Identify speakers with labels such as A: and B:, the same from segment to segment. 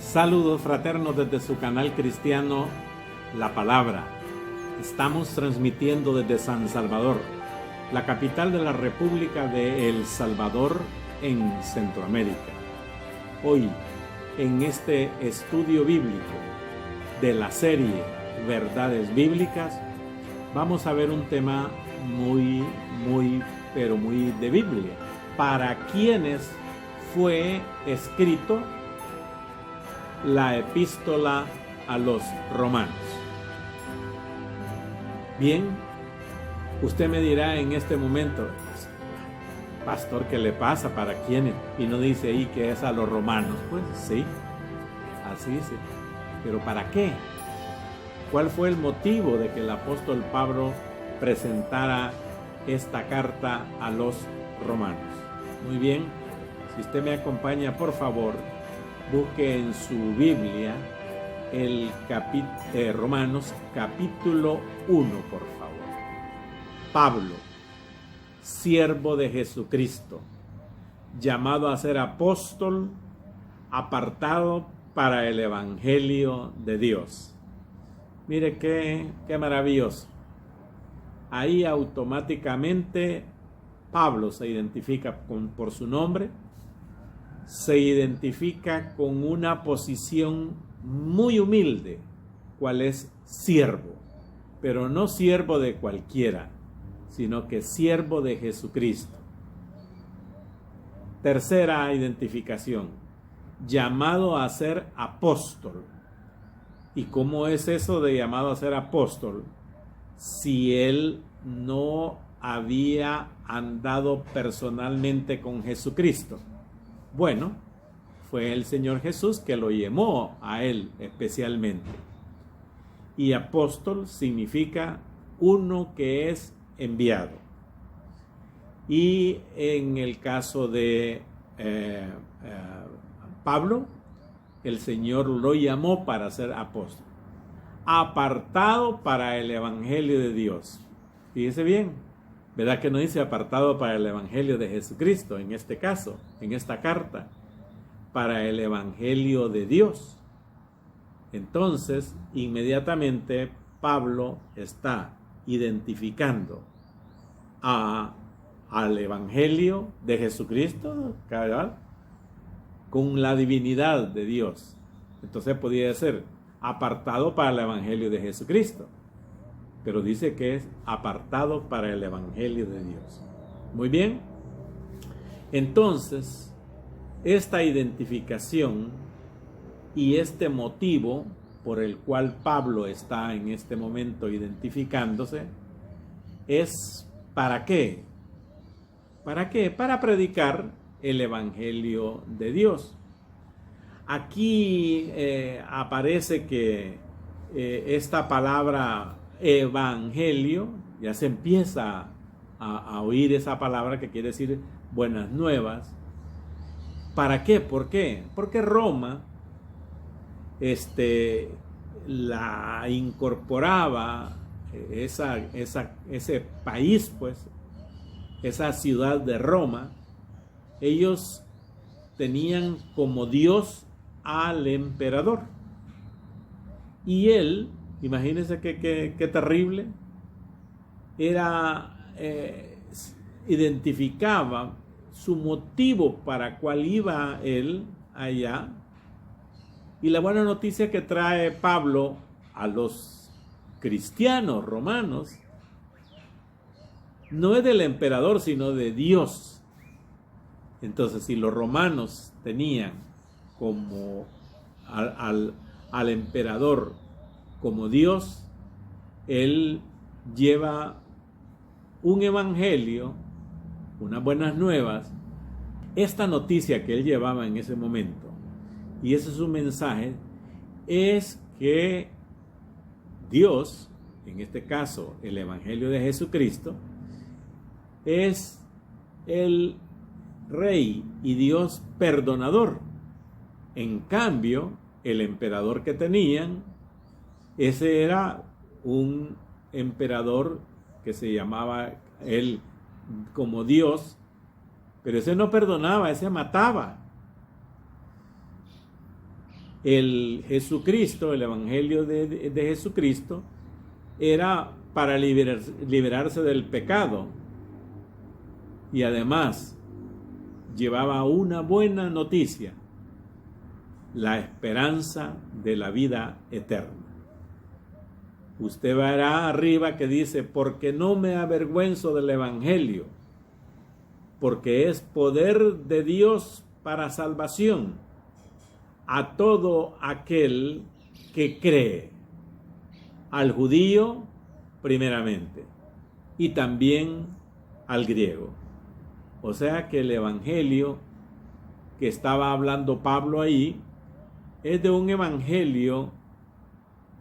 A: Saludos fraternos desde su canal cristiano La Palabra. Estamos transmitiendo desde San Salvador, la capital de la República de El Salvador en Centroamérica. Hoy, en este estudio bíblico de la serie Verdades Bíblicas, vamos a ver un tema muy de Biblia. ¿Para quiénes fue escrito la epístola a los romanos? Bien, usted me dirá en este momento, pastor, ¿qué le pasa? ¿Para quiénes? Y no dice ahí que es a los romanos. Pues sí, así dice. ¿Pero para qué? ¿Cuál fue el motivo de que el apóstol Pablo presentara esta carta a los romanos? Muy bien, si usted me acompaña, por favor, busque en su Biblia el Romanos capítulo 1, por favor. Pablo, siervo de Jesucristo, llamado a ser apóstol, apartado para el Evangelio de Dios. Mire qué maravilloso. Ahí automáticamente Pablo se identifica por su nombre, se identifica con una posición muy humilde, cual es siervo, pero no siervo de cualquiera, sino que siervo de Jesucristo. Tercera identificación, llamado a ser apóstol. ¿Y cómo es eso de llamado a ser apóstol? Si él no había andado personalmente con Jesucristo. Bueno, fue el Señor Jesús que lo llamó a él especialmente. Y apóstol significa uno que es enviado. Y en el caso de Pablo, el Señor lo llamó para ser apóstol, apartado para el Evangelio de Dios. Fíjese bien, ¿verdad que no dice apartado para el Evangelio de Jesucristo? En este caso, en esta carta, para el Evangelio de Dios. Entonces, inmediatamente Pablo está identificando al Evangelio de Jesucristo, ¿verdad?, con la divinidad de Dios. Entonces podría ser apartado para el Evangelio de Jesucristo, pero dice que es apartado para el Evangelio de Dios. Muy bien. Entonces, esta identificación y este motivo por el cual Pablo está en este momento identificándose es ¿para qué? ¿Para qué? Para predicar el Evangelio de Dios. Aquí aparece que esta palabra evangelio, ya se empieza a oír esa palabra que quiere decir buenas nuevas. ¿Para qué? ¿Por qué? Porque Roma la incorporaba, ese país, pues, esa ciudad de Roma. Ellos tenían como Dios al emperador. Y él, imagínense qué terrible, identificaba su motivo para cuál iba él allá. Y la buena noticia que trae Pablo a los cristianos romanos no es del emperador, sino de Dios. Entonces, si los romanos tenían como al emperador como Dios, él lleva un evangelio, unas buenas nuevas, esta noticia que él llevaba en ese momento, y ese es su mensaje, es que Dios, en este caso el Evangelio de Jesucristo, es el Rey y Dios perdonador. En cambio, el emperador que tenían, ese era un emperador que se llamaba él como Dios, pero ese no perdonaba, ese mataba. El Jesucristo, el Evangelio de Jesucristo, era para liberarse del pecado. Y además llevaba una buena noticia: la esperanza de la vida eterna. Usted verá arriba que dice: porque no me avergüenzo del Evangelio, porque es poder de Dios para salvación a todo aquel que cree, al judío primeramente y también al griego. O sea que el Evangelio que estaba hablando Pablo ahí es de un Evangelio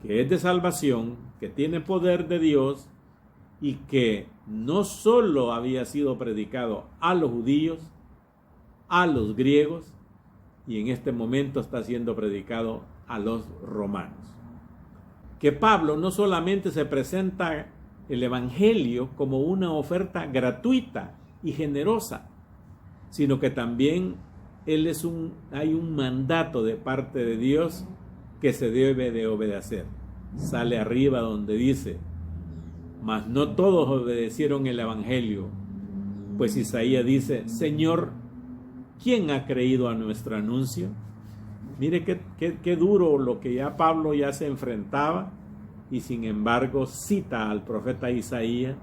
A: que es de salvación, que tiene poder de Dios y que no solo había sido predicado a los judíos, a los griegos, y en este momento está siendo predicado a los romanos. Que Pablo no solamente se presenta el Evangelio como una oferta gratuita y generosa, sino que también hay un mandato de parte de Dios que se debe de obedecer. Sale arriba donde dice: mas no todos obedecieron el Evangelio, pues Isaías dice: Señor, ¿quién ha creído a nuestro anuncio? Mire qué duro lo que ya Pablo ya se enfrentaba, y sin embargo cita al profeta Isaías.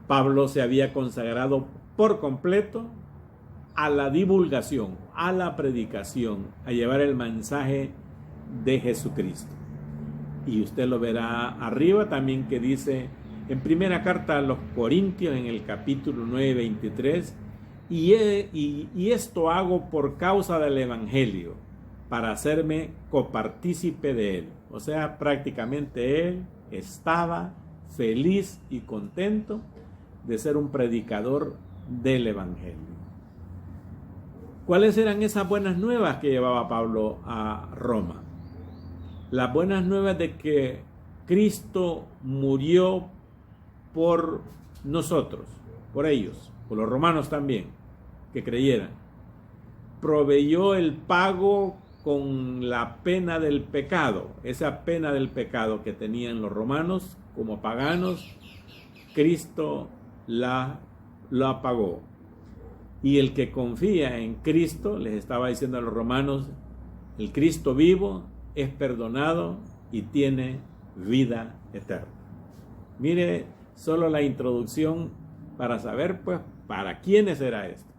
A: Pablo se había consagrado por completo a la divulgación, a la predicación, a llevar el mensaje de Jesucristo. Y usted lo verá arriba también que dice en primera carta a los Corintios, en el capítulo 9, 23, y esto hago por causa del Evangelio, para hacerme copartícipe de él. O sea, prácticamente él estaba feliz y contento de ser un predicador del Evangelio. ¿Cuáles eran esas buenas nuevas que llevaba Pablo a Roma? Las buenas nuevas de que Cristo murió por nosotros, por ellos, por los romanos también, que creyeran. Proveyó el pago con la pena del pecado, esa pena del pecado que tenían los romanos como paganos, Cristo la pagó. Y el que confía en Cristo, les estaba diciendo a los romanos, el Cristo vivo es perdonado y tiene vida eterna. Mire solo la introducción para saber pues para quiénes era esto.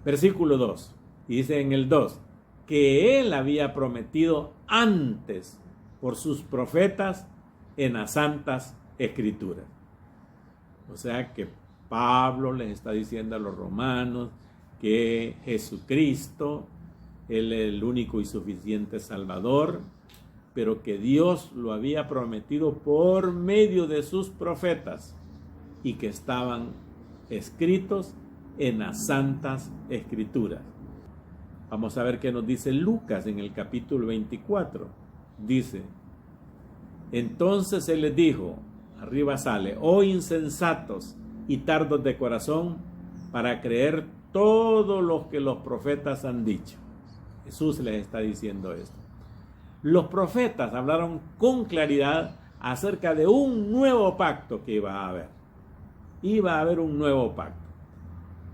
A: Versículo 2, y dice en el 2, que él había prometido antes por sus profetas en las santas escrituras. O sea que Pablo les está diciendo a los romanos que Jesucristo, Él es el único y suficiente Salvador, pero que Dios lo había prometido por medio de sus profetas y que estaban escritos en las santas escrituras. Vamos a ver qué nos dice Lucas en el capítulo 24. Dice: entonces Él les dijo, arriba sale, oh insensatos y tardos de corazón para creer todo lo que los profetas han dicho. Jesús les está diciendo esto. Los profetas hablaron con claridad acerca de un nuevo pacto que iba a haber. Iba a haber un nuevo pacto.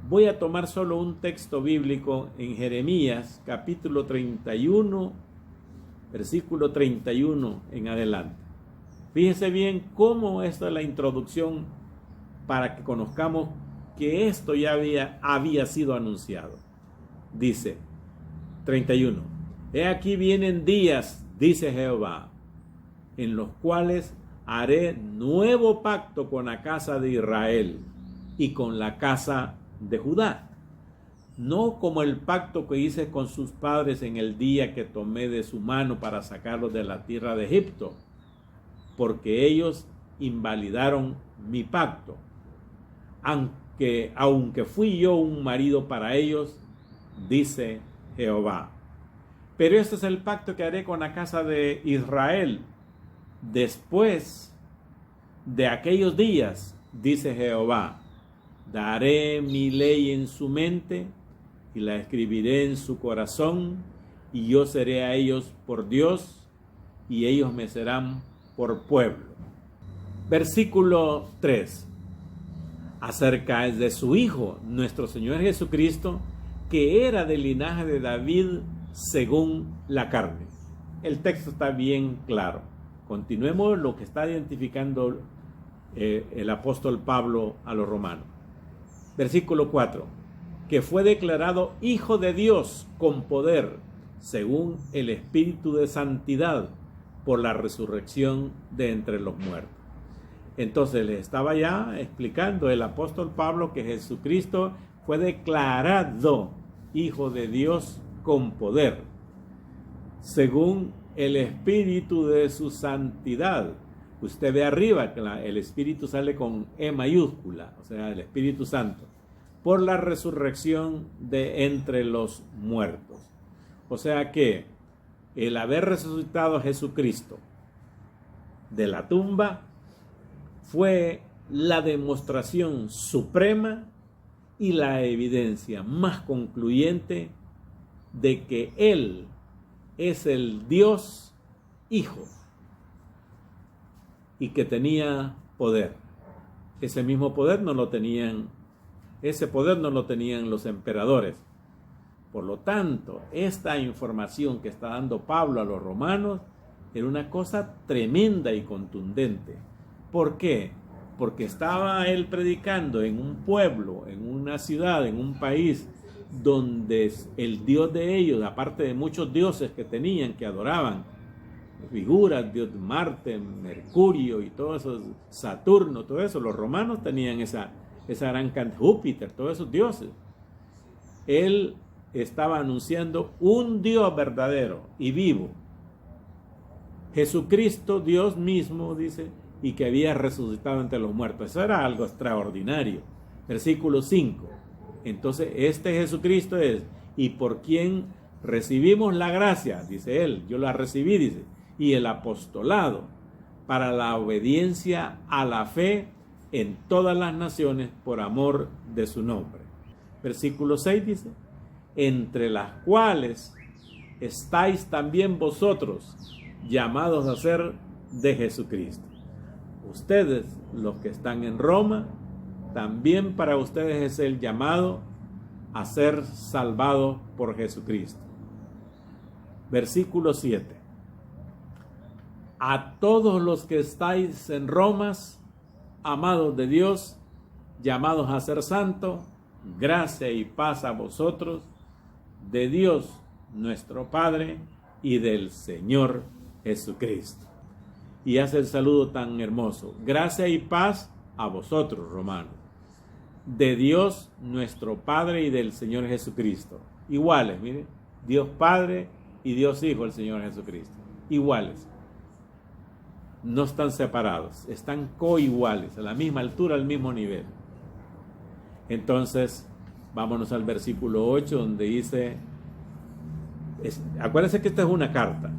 A: Voy a tomar solo un texto bíblico en Jeremías, capítulo 31, versículo 31 en adelante. Fíjense bien cómo esta es la introducción para que conozcamos que esto ya había sido anunciado. Dice 31. He aquí vienen días, dice Jehová, en los cuales haré nuevo pacto con la casa de Israel y con la casa de Judá, no como el pacto que hice con sus padres en el día que tomé de su mano para sacarlos de la tierra de Egipto, porque ellos invalidaron mi pacto, aunque fui yo un marido para ellos, dice Jehová. Pero este es el pacto que haré con la casa de Israel después de aquellos días, dice Jehová. Daré mi ley en su mente y la escribiré en su corazón, y yo seré a ellos por Dios, y ellos me serán por pueblo. Versículo 3. Acerca de su Hijo, nuestro Señor Jesucristo, que era del linaje de David según la carne. El texto está bien claro. Continuemos lo que está identificando el apóstol Pablo a los romanos. Versículo 4. Que fue declarado Hijo de Dios con poder, según el Espíritu de Santidad, por la resurrección de entre los muertos. Entonces le estaba ya explicando el apóstol Pablo que Jesucristo fue declarado Hijo de Dios con poder, según el Espíritu de su santidad. Usted ve arriba que el Espíritu sale con E mayúscula, o sea, el Espíritu Santo, por la resurrección de entre los muertos. O sea que el haber resucitado a Jesucristo de la tumba fue la demostración suprema y la evidencia más concluyente de que Él es el Dios Hijo y que tenía poder. Ese poder no lo tenían los emperadores. Por lo tanto, esta información que está dando Pablo a los romanos era una cosa tremenda y contundente. ¿Por qué? Porque estaba él predicando en un pueblo, en una ciudad, en un país donde el Dios de ellos, aparte de muchos dioses que tenían, que adoraban, figuras, Dios Marte, Mercurio y todo eso, Saturno, todo eso, los romanos tenían esa gran cantidad, Júpiter, todos esos dioses. Él estaba anunciando un Dios verdadero y vivo, Jesucristo, Dios mismo, dice, y que había resucitado entre los muertos. Eso era algo extraordinario. Versículo 5. Entonces, este Jesucristo es, y por quien recibimos la gracia, dice él, yo la recibí, dice, y el apostolado, para la obediencia a la fe en todas las naciones por amor de su nombre. Versículo 6 dice, entre las cuales estáis también vosotros, llamados a ser de Jesucristo. Ustedes, los que están en Roma, también para ustedes es el llamado a ser salvados por Jesucristo. Versículo 7. A todos los que estáis en Roma, amados de Dios, llamados a ser santos, gracia y paz a vosotros, de Dios nuestro Padre y del Señor Jesucristo. Y hace el saludo tan hermoso. Gracia y paz a vosotros, romanos, de Dios nuestro Padre y del Señor Jesucristo. Iguales, miren, Dios Padre y Dios Hijo, el Señor Jesucristo. Iguales. No están separados, están coiguales, a la misma altura, al mismo nivel. Entonces, vámonos al versículo 8, donde dice, acuérdense que esta es una carta.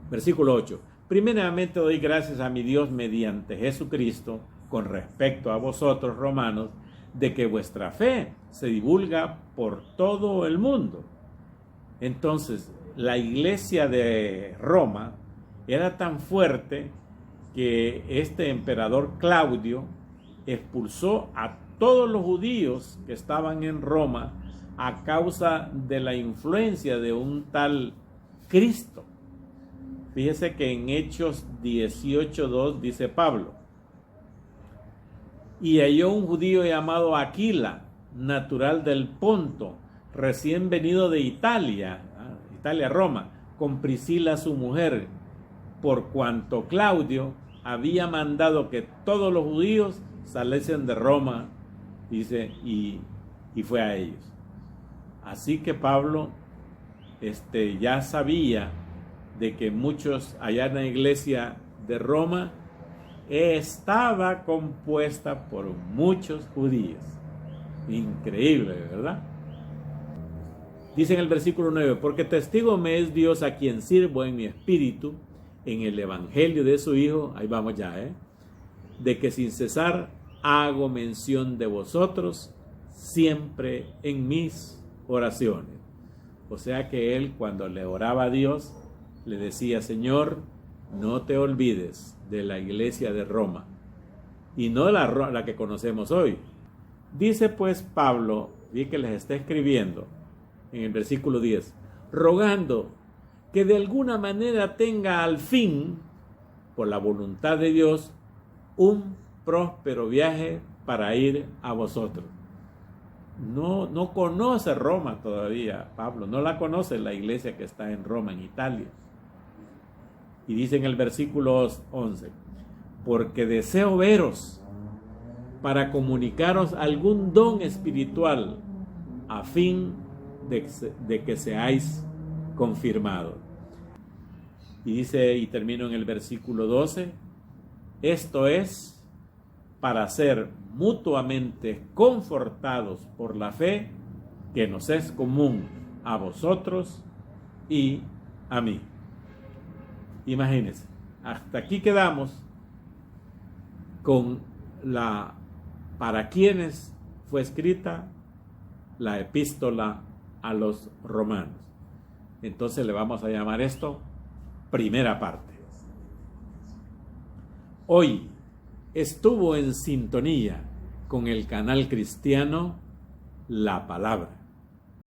A: Versículo 8. Primeramente doy gracias a mi Dios mediante Jesucristo con respecto a vosotros, romanos, de que vuestra fe se divulga por todo el mundo. Entonces, la iglesia de Roma era tan fuerte que este emperador Claudio expulsó a todos los judíos que estaban en Roma a causa de la influencia de un tal Cristo. Fíjese que en Hechos 18:2 dice Pablo, y halló un judío llamado Aquila, natural del Ponto, recién venido de Italia, Roma, con Priscila su mujer, por cuanto Claudio había mandado que todos los judíos saliesen de Roma, dice, y fue a ellos. Así que Pablo ya sabía de que muchos allá en la iglesia de Roma estaba compuesta por muchos judíos. Increíble, ¿verdad? Dice en el versículo 9, porque testigo me es Dios a quien sirvo en mi espíritu, en el evangelio de su Hijo, ahí vamos ya, de que sin cesar hago mención de vosotros siempre en mis oraciones. O sea que él, cuando le oraba a Dios, le decía: Señor, no te olvides de la iglesia de Roma, y no la que conocemos hoy. Dice pues Pablo, vi que les está escribiendo en el versículo 10, rogando que de alguna manera tenga al fin, por la voluntad de Dios, un próspero viaje para ir a vosotros. No conoce Roma todavía, Pablo, no la conoce la iglesia que está en Roma, en Italia. Y dice en el versículo 11, porque deseo veros para comunicaros algún don espiritual a fin de que seáis confirmados. Y dice, y termino en el versículo 12, esto es para ser mutuamente confortados por la fe que nos es común a vosotros y a mí. Imagínense, hasta aquí quedamos con para quienes fue escrita la epístola a los romanos. Entonces le vamos a llamar esto primera parte. Hoy estuvo en sintonía con el canal cristiano La Palabra.